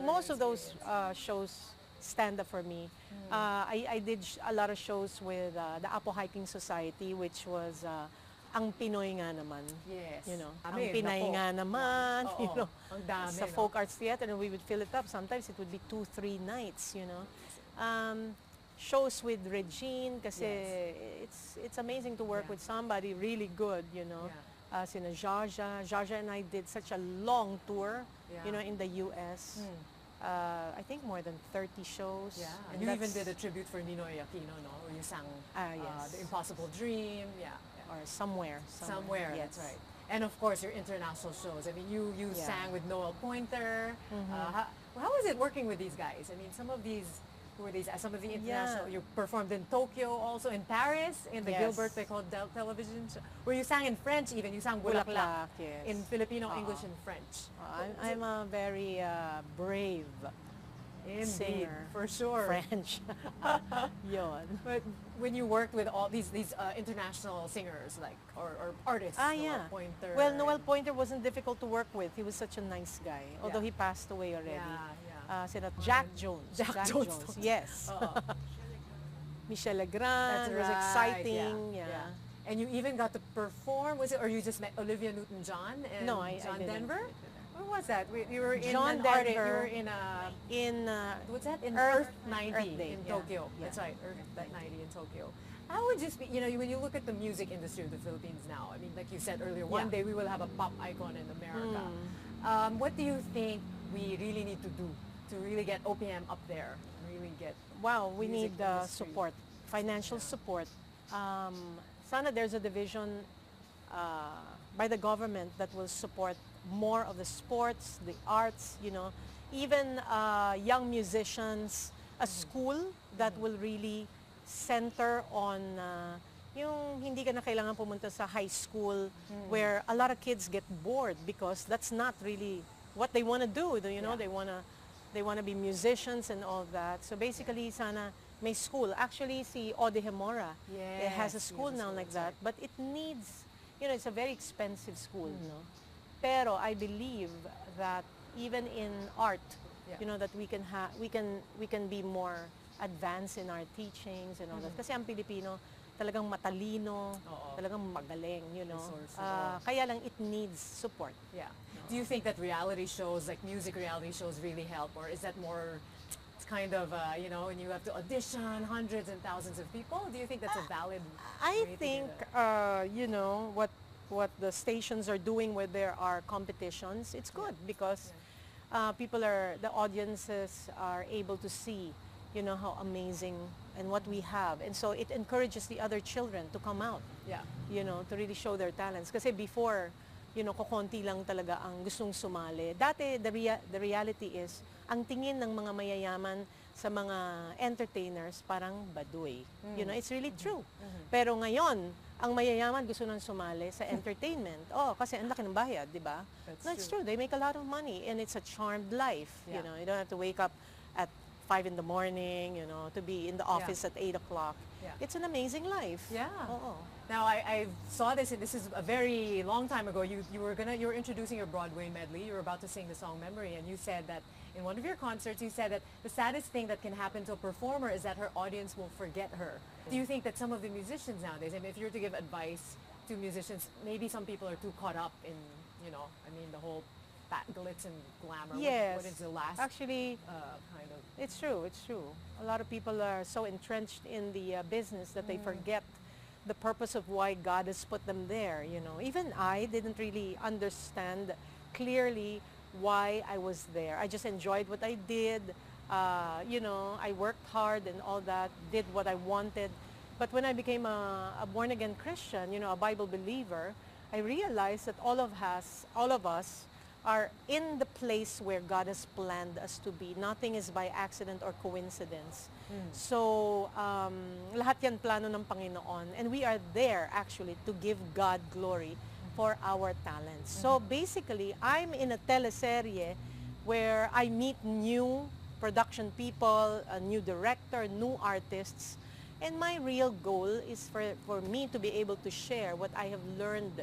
most of those shows stand up for me. I did a lot of shows with the Apo Hiking Society, which was ang Pinoy nga naman. Yes. You know, I ang mean, Pinay nga naman, you know, ang dami, sa Folk Arts Theater, and we would fill it up. Sometimes it would be 2-3 nights, you know. Shows with Regine, kasi it's amazing to work with somebody really good, you know. Sina Jaja. Jaja and I did such a long tour, you know, in the U.S. I think more than 30 shows. Yeah. And you even did a tribute for Ninoy Aquino, no? Where you sang yes. The Impossible Dream. Yeah. Or somewhere. Somewhere, yes. that's right. And of course, your international shows. I mean, you sang with Noel Pointer. How was it working with these guys? I mean, some of these, who were these? Some of the international, you performed in Tokyo, also in Paris, in the Gilbert Becquot television show, where you sang in French even. You sang Bulaklak in Filipino, English, and French. I'm a very brave singer. For sure. French. Yon. But when you worked with all these international singers, like, or artists, Noel Pointer. Well, Noel Pointer wasn't difficult to work with. He was such a nice guy, although he passed away already. Sina Jack Jones. Jack Jones. Yes. Michelle Legrand. It was exciting. Yeah. And you even got to perform, was it, or you just met Olivia Newton-John and John Denver? Where was that? You were in John Denver. You were in what's that? In Earth 90 Day, in Tokyo. Yeah. That's right, Earth 90 in Tokyo. How would you speak, you know, when you look at the music industry of the Philippines now, I mean, like you said earlier, one day we will have a pop icon in America. What do you think we really need to do to really get OPM up there? Really get we need support, financial support. Sana there's a division by the government that will support more of the sports, the arts, you know, even young musicians, a school that will really center on yung hindi ka na kailangan pumunta sa high school where a lot of kids get bored because that's not really what they want to do, you know, they want to be musicians and all that. So basically sana may school. Actually si Ode Hemora, it has a school now like that, but it needs, you know, it's a very expensive school, no? Pero I believe that even in art, you know, that we can be more advanced in our teachings and all that. Kasi ang Pilipino talagang matalino, talagang magaling, you know. Kaya lang it needs support. Yeah. Do you think that reality shows, like music reality shows, really help, or is that more? It's kind of you know, when you have to audition hundreds and thousands of people. Do you think that's a valid? I think you know what the stations are doing with their competitions, it's good because the audiences are able to see, you know, how amazing and what we have. And so it encourages the other children to come out, you know, to really show their talents. Kasi before, you know, kukonti lang talaga ang gustong sumali. Dati, the reality is, ang tingin ng mga mayayaman sa mga entertainers parang baduy. You know, it's really true. Pero ngayon, ang mayayaman gusto nang sumali sa entertainment. Kasi ang laki ng bayad, di ba? No, it's true. They make a lot of money and it's a charmed life. You know, you don't have to wake up at 5 in the morning, you know, to be in the office at 8 o'clock. Yeah. It's an amazing life. Yeah. Oo. Now I saw this, and this is a very long time ago. You were introducing your Broadway medley. You were about to sing the song Memory, and you said that in one of your concerts, you said that the saddest thing that can happen to a performer is that her audience will forget her. Do you think that some of the musicians nowadays, I mean, if you were to give advice to musicians, maybe some people are too caught up in, you know, I mean, the whole glitz and glamour. Yes. What is the last Actually, kind of? it's true. It's true. A lot of people are so entrenched in the business that they forget the purpose of why God has put them there. You know, even I didn't really understand clearly why I was there. I just enjoyed what I did. You know, I worked hard and all that, did what I wanted. But when I became a born-again Christian, you know, a Bible believer, I realized that all of us are in the place where God has planned us to be. Nothing is by accident or coincidence. So, lahat yan plano ng Panginoon. And we are there actually to give God glory for our talents. So basically, I'm in a teleserye where I meet new production people, a new director, new artists. And my real goal is for me to be able to share what I have learned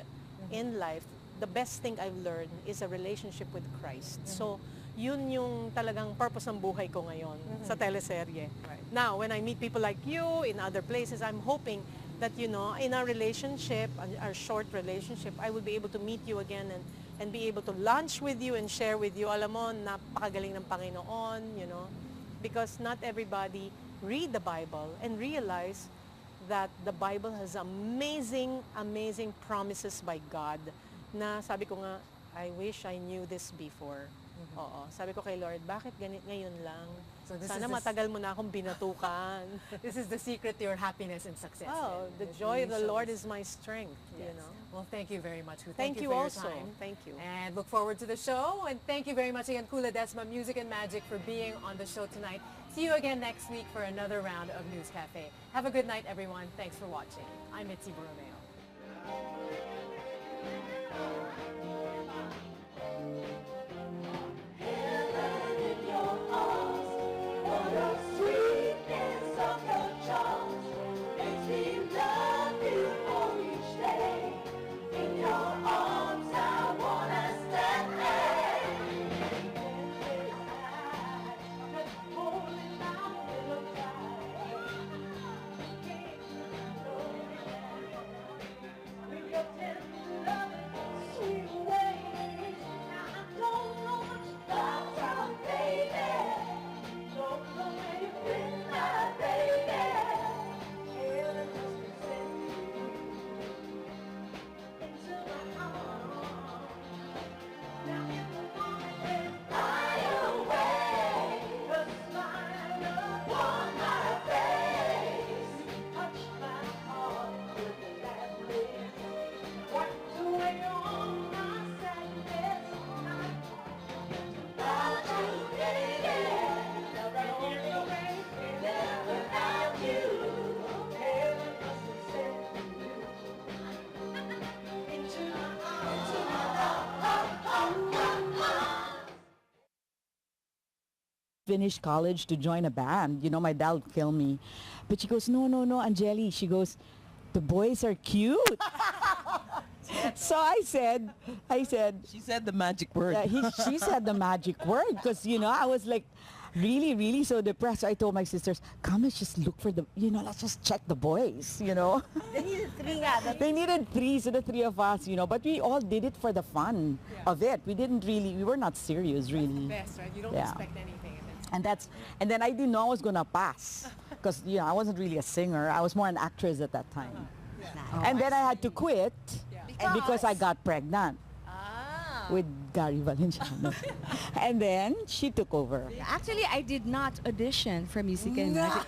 in life. The best thing I've learned is a relationship with Christ. So, yun yung talagang purpose ng buhay ko ngayon sa teleserye. Right. Now, when I meet people like you in other places, I'm hoping that, you know, in our relationship, our short relationship, I will be able to meet you again and be able to lunch with you and share with you. Alam mo, napakagaling ng Panginoon, you know, because not everybody read the Bible and realize that the Bible has amazing, amazing promises by God na sabi ko nga, I wish I knew this before. Oo. Sabi ko kay Lord, bakit ngayon lang? So Sana matagal mo na akong binatukan. This is the secret to your happiness and success. Oh, then. the It joy of really the Lord shows. is my strength, Yes. you know. Well, thank you very much. Thank you for also. your time. Thank you. And look forward to the show. And thank you very much again, Kula Desma, Music and Magic, for being on the show tonight. See you again next week for another round of News Cafe. Have a good night, everyone. Thanks for watching. I'm Mitzi Borromeo. Finished college to join a band. You know, my dad would kill me. But she goes, no, Angeli. She goes, the boys are cute. So I said. She said the magic word. She said the magic word because, you know, I was like really, really so depressed. So I told my sisters, come, let's just look for the, you know, let's just check the boys, you know. They needed three. They needed three, so the three of us, you know, but we all did it for the fun of it. We were not serious, really. That's the best, right? You don't expect anything. And then I didn't know I was going to pass because, you know, I wasn't really a singer. I was more an actress at that time. And then I had to quit because I got pregnant with Gary Valenciano. And then she took over. Actually, I did not audition for Music and Magic.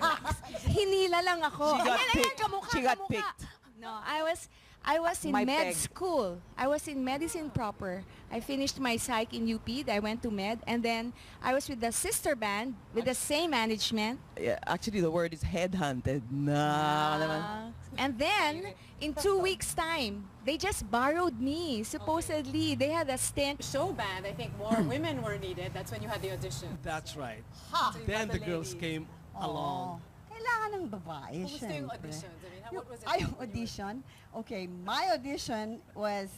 Hinila lang ako. She got picked. No, I was in My med peg. school. I was in medicine proper. I finished my psych in UP. I went to med, and then I was with the sister band with the same management. Yeah, actually, the word is headhunted. Naman. And then, in 2 weeks' time, they just borrowed me. Supposedly, they had a stint. Show band, I think more women were needed. That's when you had the audition. That's right. So you Then got the girls ladies. came along. Kailangan ng babae, Kumusta yung syempre. auditions? I mean, what was it? Ay, like when you were- audition? Okay, my audition was,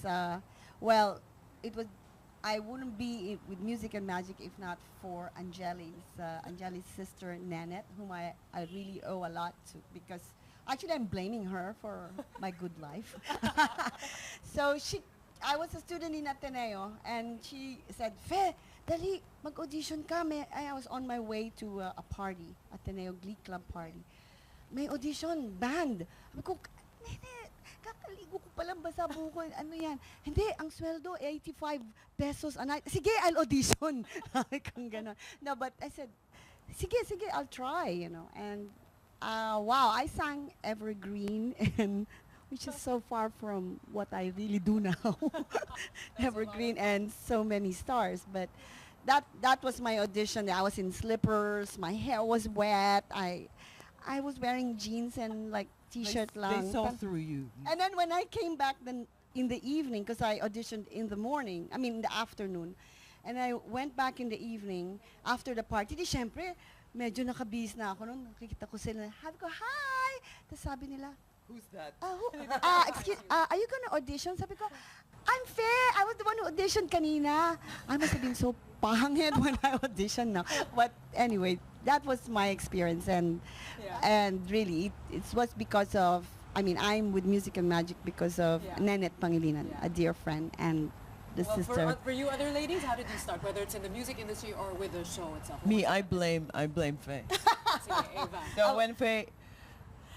well, it was, I wouldn't be with Music and Magic if not for Angeli's sister, Nanette, whom I really owe a lot to, because actually I'm blaming her for my good life. So I was a student in Ateneo, and she said, Fe, dali, mag-audition ka. I was on my way to a party, Ateneo Glee Club party. May audition, band. Sabi ko, Nene, kakaligo ko palang basa buko. Ano yan? Hindi, ang sweldo, 85 pesos a night. Sige, I'll audition. Kung ganon. No, but I said, sige, I'll try, you know. And wow, I sang Evergreen, and which is so far from what I really do now. Evergreen and So Many Stars. But that was my audition. I was in slippers. My hair was wet. I was wearing jeans and like t-shirt lang. They saw through you. And then when I came back then in the evening, because I auditioned in the morning, I mean in the afternoon, and I went back in the evening after the party, di syempre, medyo nakabihis na ako noon. Nakikita ko sila. Sabi ko, hi! Tapos sabi nila, Who's that? are you gonna audition? Sabi ko, I'm fair. I was the one who auditioned kanina. I must have been so pangit when I auditioned now. But anyway, that was my experience, and really, it was because of, I mean, I'm with Music and Magic because of Nanette Pangilinan, a dear friend, and the Well, sister. for you other ladies, how did you start? Whether it's in the music industry or with the show itself? Me, I blame Faye. Sige, Eva. So when Faye,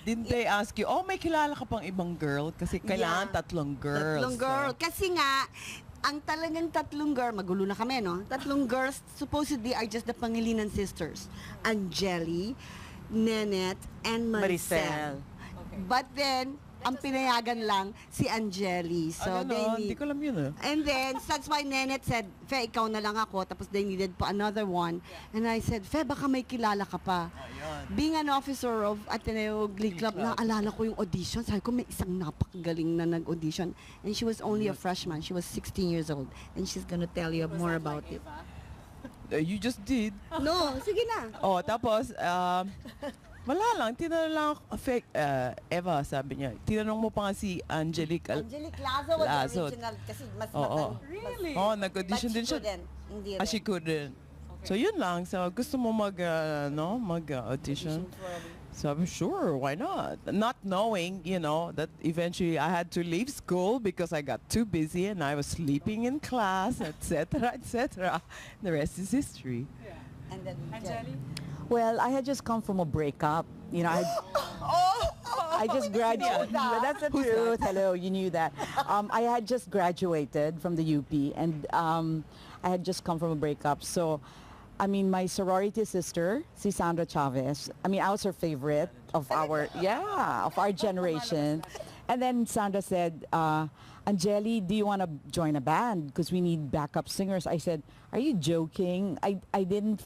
didn't they ask you, oh, may kilala ka pang ibang girl? Kasi kailangan tatlong girls. Tatlong girl. So, Kasi nga, ang talagang tatlong girl, magulo na kami, no? Tatlong girls supposedly are just the Pangilinan sisters. Angeli, Nanette, and Maricel. Okay. But then, ang pinayagan lang si Angeli. So ano, they hindi need, ko alam yun and then, that's why Nanette said, Fe, ikaw na lang ako. Tapos they needed pa another one. And I said, Fe, baka may kilala ka pa. Being an officer of Ateneo Glee Club, naalala ko yung audition. Sabi ko, may isang napakagaling na nag-audition. And she was only a freshman. She was 16 years old. And she's gonna tell you Was more that about like it. Eva? You just did. No, sige na. Oh, tapos, wala lang, tinanong lang ako, Eva, sabi niya, tinanong mo pa nga si Angelique Angelique Lazo was Lazo. the original kasi mas Oo. Really? Oh, nag-audition din siya. Hindi She couldn't. So yun lang. So gusto mo mag-audition? Sabi, sure, why not? Not knowing, that eventually I had to leave school because I got too busy and I was sleeping in class, etc., etc. The rest is history. And then Angeli? Well, I had just come from a breakup. I just graduated. That's the truth. Hello, you knew that. I had just graduated from the UP, and I had just come from a breakup. So, I mean, my sorority sister, si Sandra Chavez, I mean, I was her favorite of our generation. And then Sandra said, Angeli, do you want to join a band? Because we need backup singers. I said, are you joking? I didn't.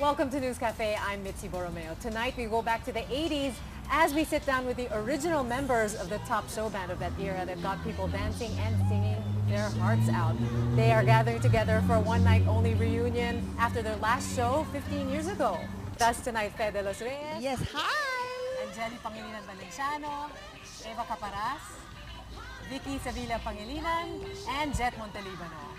Welcome to News Cafe. I'm Mitzi Borromeo. Tonight we go back to the 80s as we sit down with the original members of the top show band of that era that got people dancing and singing their hearts out. They are gathering together for a one-night-only reunion after their last show 15 years ago. Thus tonight, Fe de los Reyes, yes, hi. Angeli Pangilinan Valenciano, Eva Caparas, Vicky Sevilla Pangilinan, and Jet Montelibano.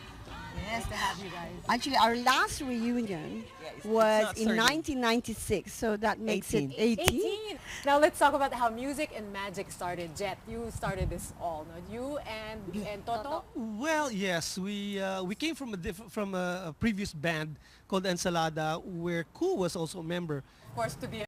Yes, to have you guys. Actually, our last reunion was not in 30. 1996, so that makes 18. it 18. 18. Now let's talk about how music and magic started. Jet, you started this all, no? You and Toto? Well, yes, we came from a previous band called Ensalada, where Ku was also a member. Of course, to be